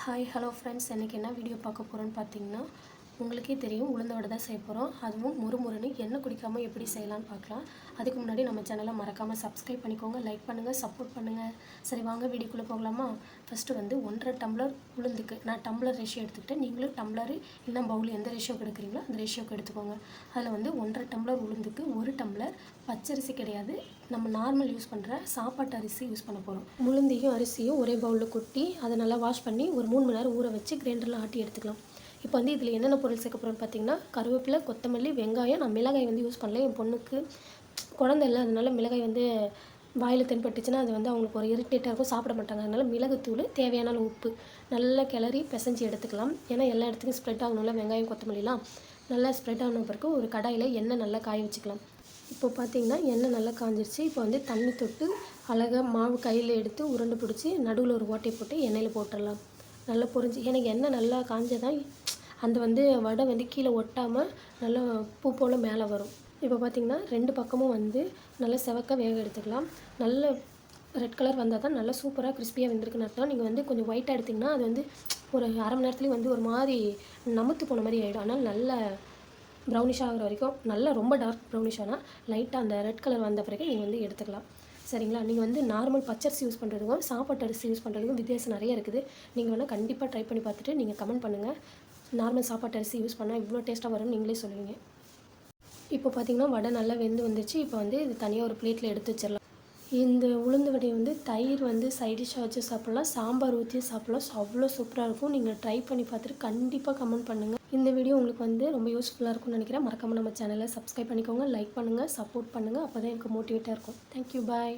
Hi hello friends, இன்றைக்கி என்ன video பார்க்க போகிறோன்னு பார்த்தீங்கன்னா, உங்களுக்கே தெரியும் உளுந்த வடை தான் செய்ய போகிறோம். அதுவும் முறுமுறுன்னு எண்ணெய் குடிக்காமல் எப்படி செய்யலான்னு பார்க்கலாம். அதுக்கு முன்னாடி நம்ம சேனலை மறக்காமல் சப்ஸ்கிரைப் பண்ணிக்கோங்க, லைக் பண்ணுங்கள், சப்போர்ட் பண்ணுங்கள். சரி வாங்க வீடியோக்குள்ளே போகலாமா? ஃபஸ்ட்டு வந்து 1.5 டம்ளர் உளுந்துக்கு நான் டம்ளர் ரேஷியோ எடுத்துக்கிட்டேன். நீங்களும் டம்ளர் இல்லைனா பவுல் எந்த ரேஷியோக்கு எடுக்கிறீங்களோ அந்த ரேஷியோக்கு எடுத்துக்கோங்க. அதில் வந்து 1.5 டம்ளர் உளுந்துக்கு 1 டம்ளர் பச்சரிசி கிடையாது, நம்ம நார்மல் யூஸ் பண்ணுற சாப்பாட்டு அரிசி யூஸ் பண்ண போகிறோம். உளுந்தையும் அரிசியும் ஒரே பவுலில் கொட்டி அதை நல்லா வாஷ் பண்ணி ஒரு 3 மணி நேரம் ஊற வச்சு கிரைண்டரில் ஆட்டி எடுத்துக்கலாம். இப்போ வந்து இதில் என்னென்ன பொருள் சேர்க்க போகிறோன்னு பார்த்தீங்கன்னா, கருவேப்பிலை, கொத்தமல்லி, வெங்காயம். நான் மிளகாய் வந்து யூஸ் பண்ணல, என் பொண்ணுக்கு குழந்தை இல்லை, அதனால மிளகாய் வந்து வாயில் தென்பட்டுச்சுன்னா அது வந்து அவங்களுக்கு ஒரு இரிட்டேட்டாக இருக்கும், சாப்பிட மாட்டாங்க. அதனால் மிளகுத்தூள், தேவையான அளவு உப்பு நல்லா கிளறி பிசைஞ்சு எடுத்துக்கலாம். ஏன்னா எல்லா இடத்துக்கும் ஸ்ப்ரெட் ஆகணும்ல வெங்காயம் கொத்தமல்லிலாம். நல்லா ஸ்ப்ரெட் ஆன பிறகு ஒரு கடாயில் எண்ணெய் நல்லா காய வச்சுக்கலாம். இப்போ பார்த்திங்கன்னா எண்ணெய் நல்லா காஞ்சிருச்சு. இப்போ வந்து தண்ணி தொட்டு அழகாக மாவு கையில் எடுத்து உருண்டை பிடிச்சி நடுவில் ஒரு ஓட்டை போட்டு எண்ணெயில் போட்டுடலாம். நல்லா பொரிஞ்சு எனக்கு எண்ணெய் நல்லா காஞ்சதான் அந்த வந்து வடை வந்து கீழே ஒட்டாமல் நல்லா பூ போல் மேலே வரும். இப்போ பார்த்திங்கன்னா 2 பக்கமும் வந்து நல்லா செவக்க வேக எடுத்துக்கலாம். நல்ல ரெட் கலர் வந்தால் தான் நல்லா சூப்பராக கிறிஸ்பியாக வெந்திருக்குன்னு அர்த்தம். நீங்கள் வந்து கொஞ்சம் ஒயிட்டாக எடுத்திங்கன்னா அது வந்து ஒரு அரை மணி நேரத்துலேயும் வந்து ஒரு மாதிரி நமுத்து போன மாதிரி ஆகிடும். ஆனால் நல்ல ப்ரௌனிஷ் ஆகிற வரைக்கும், நல்லா ரொம்ப டார்க் ப்ரௌனிஷ் ஆனால் லைட்டாக அந்த ரெட் கலர் வந்த பிறகு நீங்கள் வந்து எடுத்துக்கலாம். சரிங்களா? நீங்கள் வந்து நார்மல் பச்சரிசி யூஸ் பண்ணுறதுக்கும் சாப்பாட்டு அரிசி யூஸ் பண்ணுறதுக்கும் வித்தியாசம் நிறைய இருக்குது. நீங்கள் வேணால் கண்டிப்பாக ட்ரை பண்ணி பார்த்துட்டு நீங்கள் கமெண்ட் பண்ணுங்கள். நார்மல் சாப்பாட்டு அரிசி யூஸ் பண்ணால் இவ்வளோ டேஸ்ட்டாக வரும்னு நீங்களே சொல்லுவீங்க. இப்போ பார்த்திங்கன்னா வடை நல்லா வெந்து வந்துச்சு. இப்போ வந்து இது தனியாக ஒரு பிளேட்டில் எடுத்து வச்சிடலாம். இந்த உளுந்து வடையை வந்து தயிர் வந்து சைடிஷாக வச்சு சாப்பிட்லாம், சாம்பார் ஊற்றி சாப்பிட்லாம். அவ்வளோ சூப்பராக இருக்கும். நீங்கள் ட்ரை பண்ணி பார்த்துட்டு கண்டிப்பாக கமெண்ட் பண்ணுங்கள். இந்த வீடியோ உங்களுக்கு வந்து ரொம்ப யூஸ்ஃபுல்லாக இருக்கும்னு நினைக்கிறேன். மறக்காமல் நம்ம சேனலை சப்ஸ்கிரைப் பண்ணிக்கோங்க, லைக் பண்ணுங்கள், சப்போர்ட் பண்ணுங்கள். அப்போ தான் எனக்கு மோட்டிவேட்டாக இருக்கும். தேங்க்யூ, பாய்.